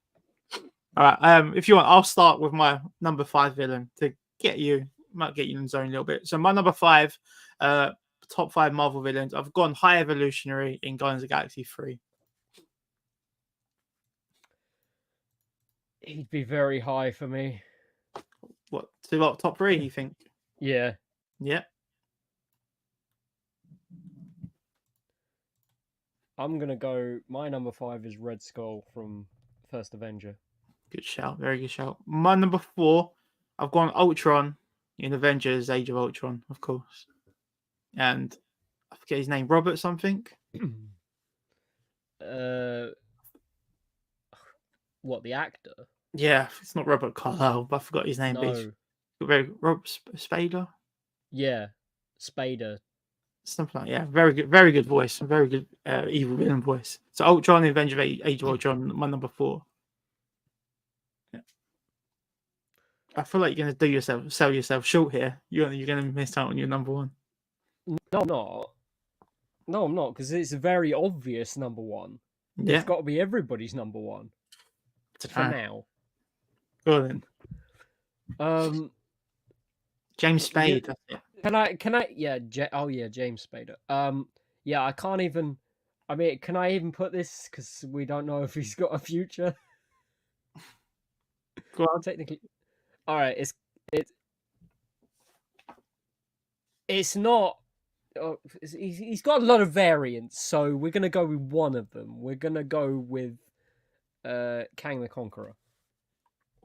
All right. If you want, I'll start with my number 5 villain to might get you in the zone a little bit. So my number 5, top 5 Marvel villains. I've gone High Evolutionary in Guardians of the Galaxy 3. He'd be very high for me. what to what top 3? You think? Yeah. Yeah. I'm gonna go. My number 5 is Red Skull from First Avenger. Good shout. Very good shout. My number 4, I've gone Ultron in Avengers: Age of Ultron, of course, and I forget his name. Robert something. What, the actor? Yeah, it's not Robert Carlyle, but I forgot his name. But he's No. very Rob Spader. Yeah, Spader. Something like very good voice, and very good evil villain voice. So Ultron, Avenger Age of Ultron, my number 4. Yeah. I feel like you're gonna sell yourself short here. You're gonna miss out on your number 1. No, I'm not. No, I'm not, because it's a very obvious number 1. Yeah, It's got to be everybody's number 1 for now. Go on then. James Spade. That's it. Can I? Yeah. James Spader. Yeah, I can't even. I mean, can I even put this? Because we don't know if he's got a future. Go on. Technically, all right. It's not. He's got a lot of variants, so we're gonna go with one of them. We're gonna go with Kang the Conqueror.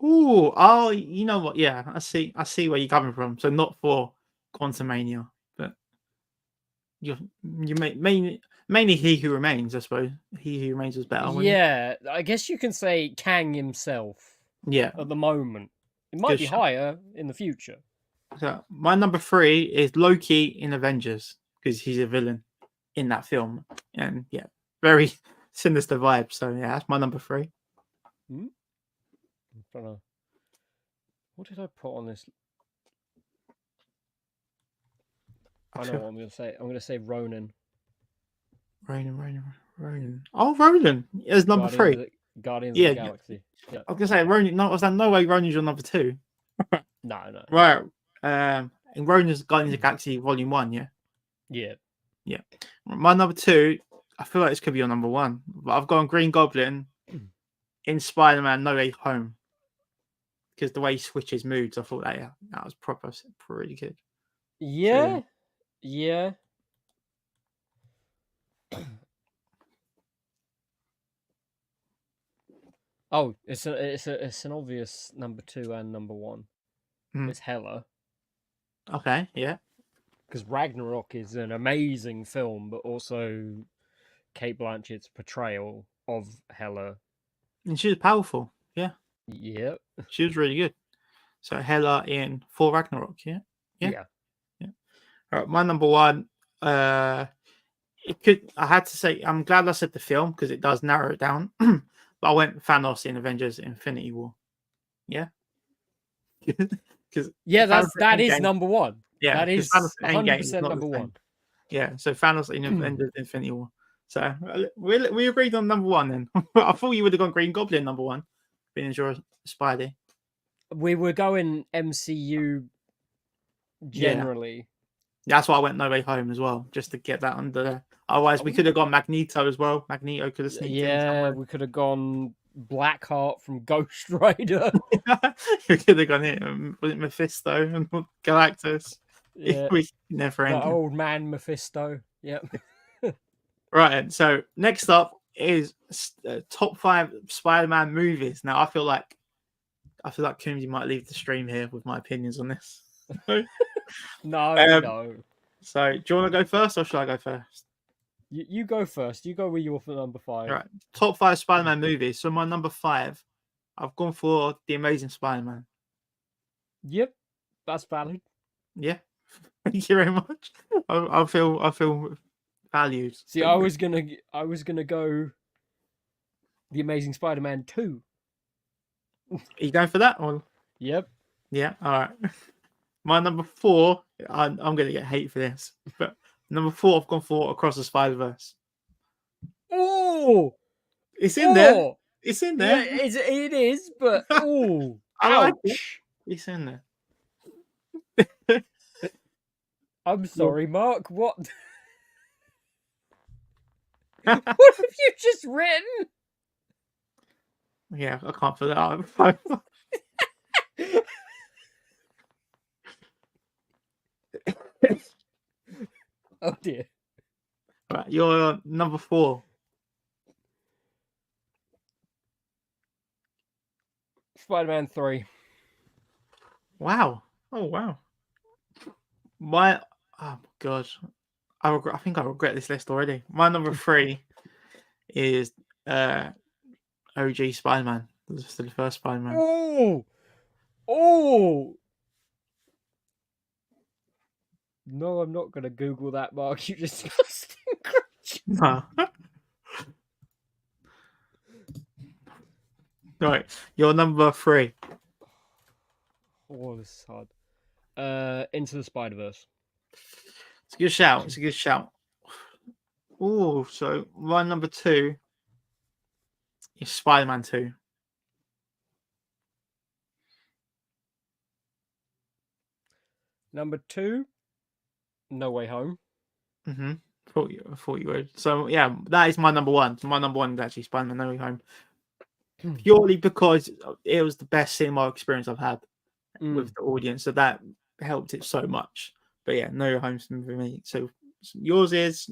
Ooh, oh, you know what? Yeah, I see where you're coming from. So not for Quantumania, but you mainly He Who Remains, I suppose. He Who Remains was better. Yeah, I guess you can say Kang himself. Yeah. At the moment, it might be higher in the future. So my number 3 is Loki in Avengers because he's a villain in that film, and yeah, very sinister vibe. So yeah, that's my number 3. What did I put on this? I know what I'm going to say. I'm going to say Ronan. Ronan. Oh, Ronan is number 3. Guardians of the Galaxy. Yeah. I was going to say Ronan. No, was that no way Ronan's your number 2? No. Right. And Ronan's Guardians of the Galaxy Volume 1, yeah? Yeah. My number 2, I feel like this could be your number 1, but I've gone Green Goblin in Spider-Man No Way Home. Because the way he switches moods, I thought that was pretty good. Yeah. So, yeah. Oh, it's an obvious number 2 and number 1. It's Hela. Okay, yeah. Because Ragnarok is an amazing film, but also Cate Blanchett's portrayal of Hela. And she was powerful, yeah. Yep. She was really good. So Hela in Thor Ragnarok, yeah? Yeah. All right, my number 1, I had to say, I'm glad I said the film because it does narrow it down. But I went Thanos in Avengers Infinity War. Yeah. That is number 1. Yeah, that is 100% number 1. Yeah, so Thanos in Avengers Infinity War. So we agreed on number 1 then. I thought you would have gone Green Goblin number 1, being your Spidey. We were going MCU generally. Yeah. That's why I went No Way Home as well, just to get that under there. Otherwise, we could have gone Magneto as well. Magneto could have sneaked in. Yeah, we could have gone Blackheart from Ghost Rider. We could have gone here. Was it Mephisto and Galactus? Yeah. Never ended. The old man Mephisto. Yep. Right. So next up is top 5 Spider-Man movies. Now I feel like Coombsy might leave the stream here with my opinions on this. No. So do you want to go first or should I go first? You go first. You go with your number 5. Right. Top 5 Spider-Man movies. So my number 5, I've gone for The Amazing Spider-Man. Yep. That's valid. Yeah. Thank you very much. I feel valued. See, I was gonna go The Amazing Spider-Man 2. Are you going for that one? Yep. Yeah. All right. My number 4, I'm going to get hate for this, but number 4, I've gone for Across the Spider-Verse. Oh, it's in there. It's in there. Yeah, it is, but oh, I like it. It's in there. I'm sorry, Mark. What? What have you just written? Yeah, I can't put that out. Oh dear. Right, you're number 4. Spider-Man 3. Wow. Oh wow. Oh god. I think I regret this list already. My number 3 is OG Spider-Man. This is the first Spider-Man. Oh. No, I'm not gonna Google that, Mark. You disgusting creature. No. Right, you're number 3. Oh, this is hard. Into the Spider-Verse. It's a good shout. It's a good shout. Oh, so my number 2 is Spider-Man 2. Number 2, No Way Home. Mm-hmm. I thought you would. So yeah, that is my number 1. My number 1 is actually Spider-Man No Way Home. Purely because it was the best cinema experience I've had with the audience. So that helped it so much. But yeah, No Way Home's for me. So yours is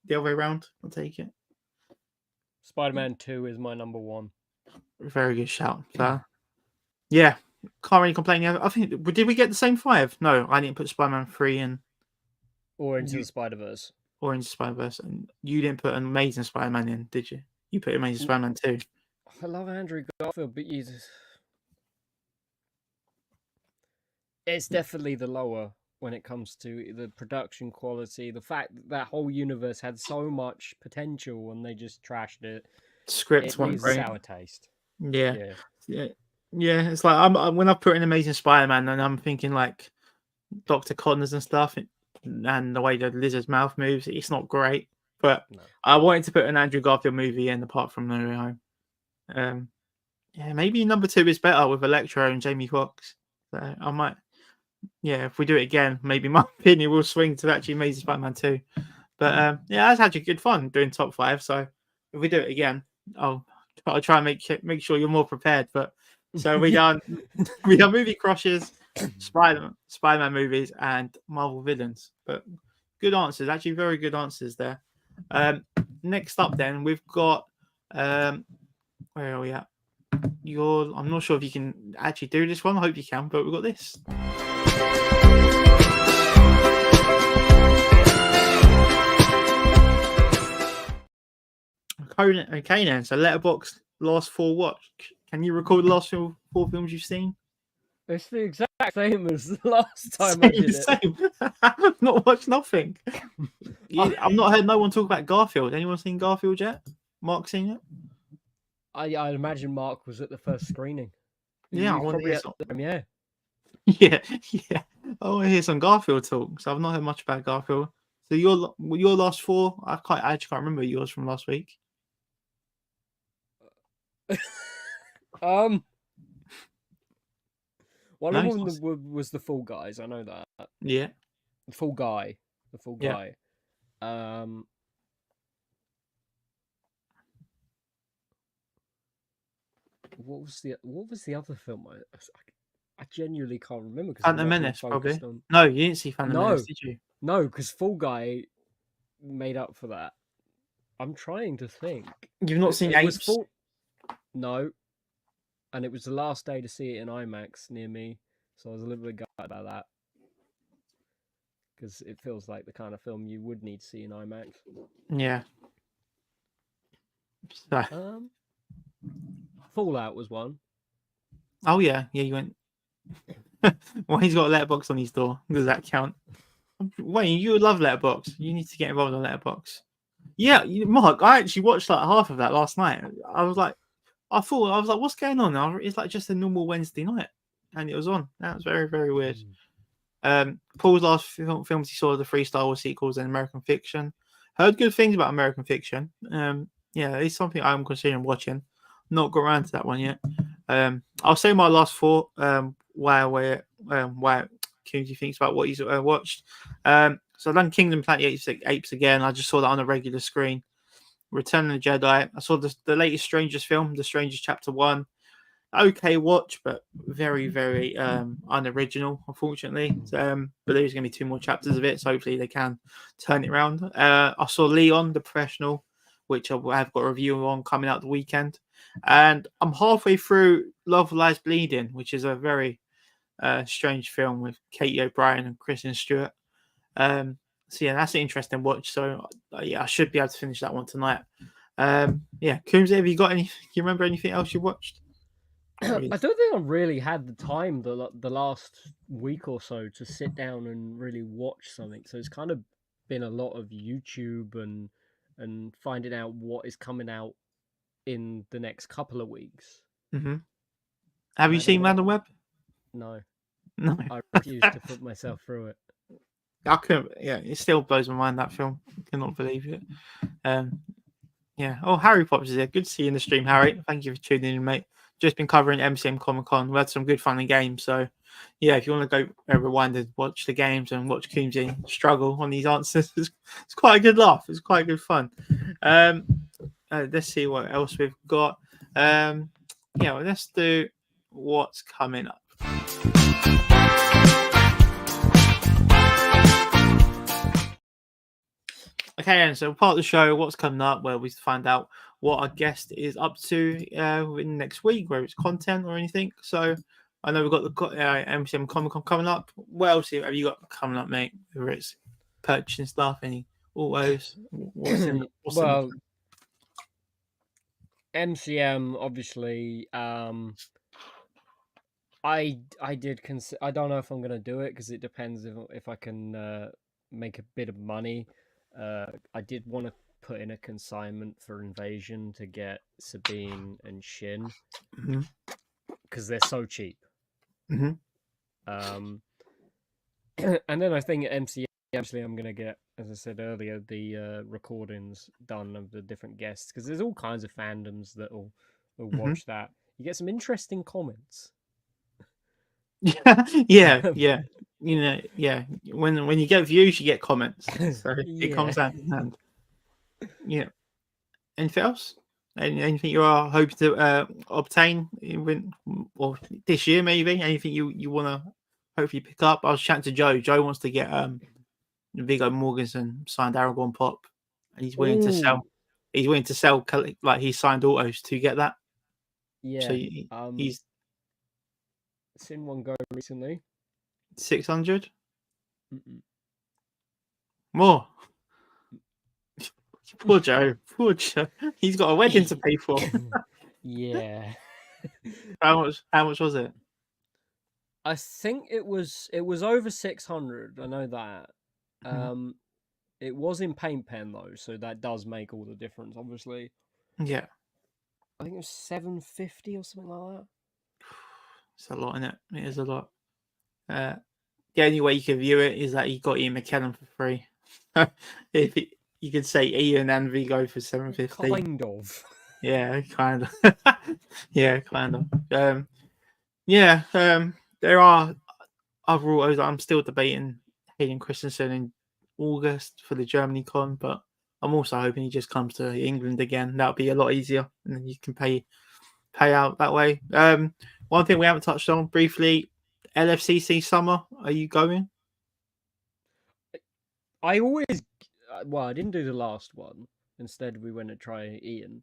the other way around. I'll take it. Spider-Man 2 is my number 1. Very good shout. So yeah, can't really complain. I think did we get the same 5? No, I didn't put Spider-Man 3 in. Or Into the Spider-Verse. Or Into Spider-Verse, and you didn't put Amazing Spider-Man in, did you? You put Amazing Spider-Man 2. I love Andrew Garfield, but it's definitely the lower when it comes to the production quality. The fact that whole universe had so much potential and they just trashed it. Scripts It weren't leaves a great. sour taste. Yeah. It's like I'm when I put in Amazing Spider-Man, and I'm thinking like Dr. Connors and stuff, and the way the lizard's mouth moves, it's not great. But No. I wanted to put an Andrew Garfield movie in, apart from No Way Home. Yeah, maybe number 2 is better with Electro and Jamie Foxx. So I might, if we do it again, maybe my opinion will swing to actually Amazing Spider-Man 2. But yeah, that's actually good fun doing top 5. So if we do it again, I'll try and make sure you're more prepared. But so we done movie crushes, Spider-Man movies, and Marvel villains. But good answers, actually very good answers there. Next up, then we've got where are we at? I'm not sure if you can actually do this one. I hope you can, but we've got this. Okay, then. So Letterboxd last 4 watch. Can you recall the last 4 films you've seen? It's the exact same as the last time I did it. Same. I've not watched nothing. I've not heard no one talk about Garfield. Anyone seen Garfield yet? Mark seen it? I imagine Mark was at the first screening. Yeah, I want to hear some. Yeah. Yeah. I want to hear some Garfield talk. So I've not heard much about Garfield. So your last 4, I actually can't remember yours from last week. One of them was The Fall Guys. I know that. Yeah. The Fall Guy. Yeah. What was the other film? I genuinely can't remember. Phantom Menace, probably. No, you didn't see Phantom Menace, did you? No, because Fall Guy made up for that. I'm trying to think. You've not seen Apes? No. And it was the last day to see it in IMAX near me, so I was a little bit gutted about that. Because it feels like the kind of film you would need to see in IMAX. Yeah. So. Fallout was one. Oh yeah, you went. Well, he's got a letterbox on his door. Does that count? Wayne, you would love Letterboxd. You need to get involved in Letterboxd. Yeah, Mark, I actually watched like half of that last night. I was like, what's going on? It's like just a normal Wednesday night, and it was on. That was very, very weird. Paul's last films he saw the 3 Star Wars sequels and American Fiction. Heard good things about American Fiction. Yeah, it's something I'm considering watching. Not got around to that one yet. I'll say my last 4. Why Community thinks about what he's watched. So I've done Kingdom Planet Apes again. I just saw that on a regular screen. Return of the Jedi. I saw the latest Strangers film, The Strangers Chapter 1. okay watch, but very, very unoriginal, unfortunately. But there's going to be 2 more chapters of it, so hopefully they can turn it around. I saw Leon, the Professional, which I've got a review on coming out the weekend, and I'm halfway through Love Lies Bleeding, which is a very strange film with Katie O'Brien and Kristen Stewart. So yeah, that's an interesting watch. So yeah, I should be able to finish that one tonight. Yeah, Coombs, have you got any? Do you remember anything else you watched? I don't think I've really had the time the last week or so to sit down and really watch something. So it's kind of been a lot of YouTube and finding out what is coming out in the next couple of weeks. Mm-hmm. Have And you seen Madam Web? No. No. I refuse to put myself through it. I couldn't. Yeah, it still blows my mind, that film. I cannot believe it. Yeah. Oh, Harry Poppers is here. Good to see you in the stream, Harry. Thank you for tuning in, mate. Just been covering MCM Comic Con. We had some good fun and games. So, yeah, if you want to go rewind and watch the games and watch Coomsy struggle on these answers, it's quite a good laugh. It's quite good fun. Let's see what else we've got. Yeah, well, let's do what's coming up. Okay, and so part of the show, what's coming up, where we find out what our guest is up to in next week, whether it's content or anything. So I know we've got the MCM Comic Con coming up. What else have you got coming up, mate? Whether it's purchasing stuff, any autos, well, MCM obviously. I did consider. I don't know if I'm gonna do it because it depends if I can make a bit of money. I did want to put in a consignment for Invasion to get Sabine and Shin because they're so cheap. Mm-hmm. And then I think at MCM, actually, I'm gonna get, as I said earlier, the recordings done of the different guests because there's all kinds of fandoms that will watch that. You get some interesting comments. yeah. You know, yeah. When you get views, you get comments. So it comes hand in hand. Yeah. Anything else? Anything you are hoping to obtain or this year, maybe? Anything you want to hopefully pick up? I was chatting to Joe. Joe wants to get Viggo Mortensen signed Aragorn Pop, and he's willing to sell. He's willing to sell like he signed autos to get that. Yeah. So he's seen one go recently. 600 more. Poor Joe. Poor Joe. He's got a wedding to pay for. Yeah. How much was it? I think it was over 600. I know that. It was in paint pen though, so that does make all the difference, obviously. Yeah. I think it was 750 or something like that. It's a lot, isn't it? It is a lot. The only way you can view it is that you got Ian McKellen for free. You could say Ian and Viggo for 750. Kind of. Yeah, kind of. Yeah, kind of. There are other autos I'm still debating Hayden Christensen in August for the Germany con, but I'm also hoping he just comes to England again. That'll be a lot easier, and then you can pay out that way. One thing we haven't touched on briefly, LFCC summer. Are you going? I didn't do the last one. Instead, we went to try Ian.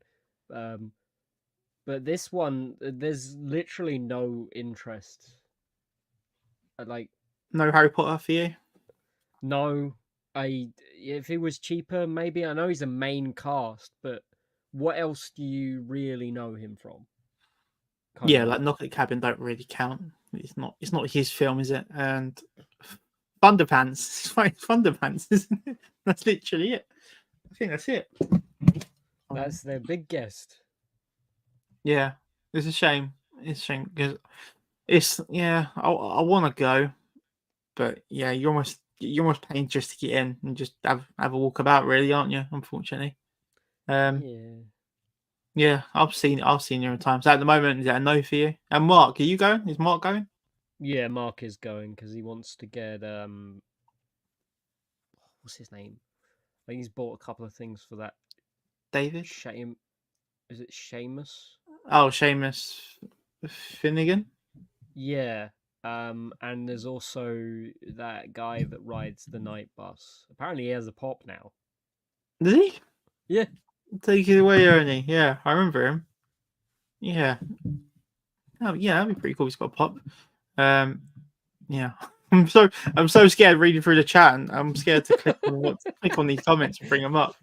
But this one, there's literally no interest. Like, no Harry Potter for you? No. If it was cheaper, maybe. I know he's a main cast, but what else do you really know him from? Like Knock at the Cabin don't really count. It's not his film, is it? And Thunderpants. It's fine. Thunderpants, isn't it? That's literally it. I think that's it. That's their big guest. Yeah, it's a shame. It's a shame because I want to go, but yeah, you're almost paying just to get in and just have a walk about, really, aren't you? Unfortunately. Yeah, I've seen you in time. So at the moment, is that a no for you? And Mark, are you going? Is Mark going? Yeah, Mark is going because he wants to get what's his name? I think he's bought a couple of things for that. David? Is it Seamus? Oh, Seamus. Finnegan. Yeah. And there's also that guy that rides the night bus. Apparently, he has a pop now. Did he? Yeah. Take it away, Ernie. Yeah, I remember him. Yeah. Oh, yeah, that'd be pretty cool. He's got a pop. Yeah. I'm so scared reading through the chat, and I'm scared to click on these comments and bring them up.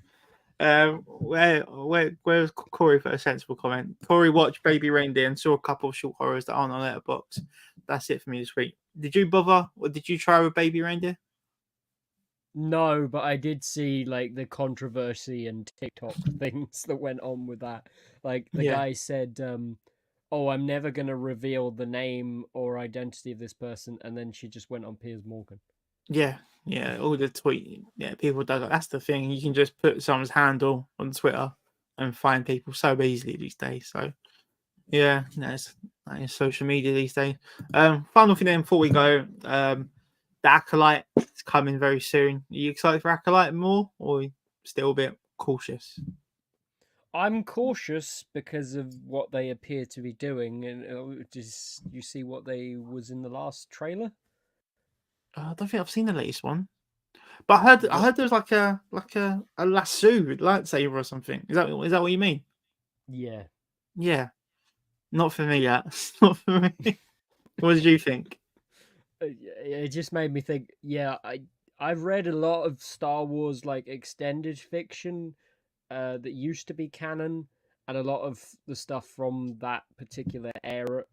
Where's Corey for a sensible comment? Corey watched Baby Reindeer and saw a couple of short horrors that aren't on Letterboxd. That's it for me this week. Did you bother, or did you try with Baby Reindeer? No, but I did see like the controversy and TikTok things that went on with that. Like the guy said, "Oh, I'm never gonna reveal the name or identity of this person," and then she just went on Piers Morgan. Yeah, all the tweet. Yeah, people do that. That's the thing. You can just put someone's handle on Twitter and find people so easily these days. So, yeah, that is social media these days. Final thing then before we go. The Acolyte is coming very soon. Are you excited for Acolyte more, or still a bit cautious? I'm cautious because of what they appear to be doing, and just you see what they was in the last trailer. I don't think I've seen the latest one, but I heard there's like a lasso lightsaber or something. Is that what you mean? Yeah. Yeah, not for me yet. Not for me. What did you think? It just made me think. Yeah, I've read a lot of Star Wars like extended fiction that used to be canon, and a lot of the stuff from that particular era,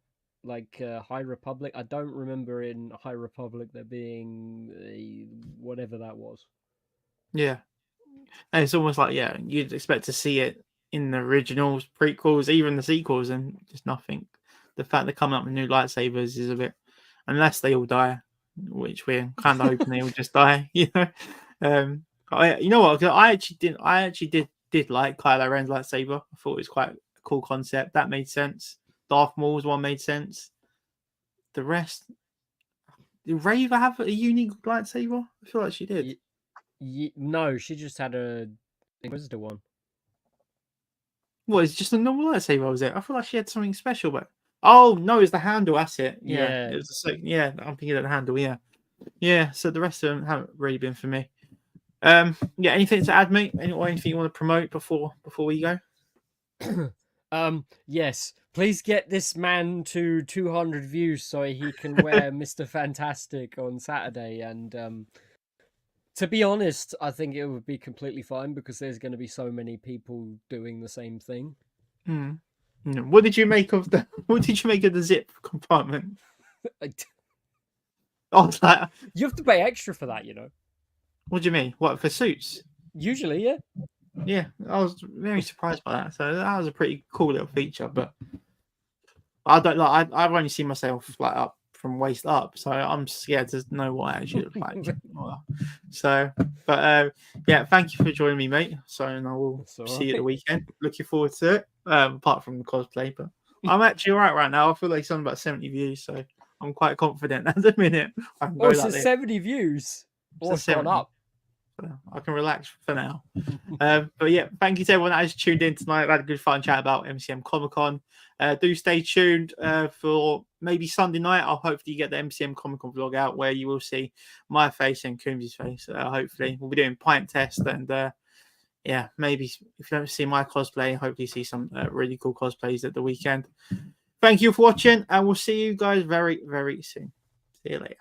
like High Republic. I don't remember in High Republic there being whatever that was. Yeah, and it's almost like you'd expect to see it in the originals, prequels, even the sequels, and just nothing. The fact they're coming up with new lightsabers is a bit, unless they all die, which we're kind of hoping they all just die. You know what? I actually did like Kylo Ren's lightsaber. I thought it was quite a cool concept. That made sense. Darth Maul's one made sense. The rest, did Rey have a unique lightsaber? I feel like she did. No, she just had a Inquisitor one. What, it's just a normal lightsaber, was it? I feel like she had something special, but oh no, it's the handle. That's it. Yeah, it was the second. Yeah, I'm thinking of the handle. Yeah. So the rest of them haven't really been for me. Yeah. Anything to add, mate? Anything you want to promote before we go? Yes. Please get this man to 200 views so he can wear Mr. Fantastic on Saturday. And to be honest, I think it would be completely fine because there's going to be so many people doing the same thing. What did you make of the zip compartment? Oh, like, you have to pay extra for that, you know. What do you mean? What, for suits? Usually, yeah. Yeah, I was very surprised by that. So that was a pretty cool little feature, but I don't like. I've only seen myself like up from waist up, so I'm scared to know what I actually look like. So, but yeah, thank you for joining me, mate. So, and I will see you at the weekend. Looking forward to it. Apart from the cosplay, but I'm actually all right now. I feel like it's on about 70 views, so I'm quite confident at the minute. Oh, it's 70 views. Oh, it's gone up. I can relax for now. But yeah, thank you to everyone that has tuned in tonight. I've had a good fun chat about MCM Comic Con. Do stay tuned for maybe Sunday night. I'll hopefully get the MCM Comic Con vlog out where you will see my face and Coombs' face. Hopefully, we'll be doing pint test and yeah, maybe if you don't see my cosplay, hopefully see some really cool cosplays at the weekend. Thank you for watching, and we'll see you guys very, very soon. See you later.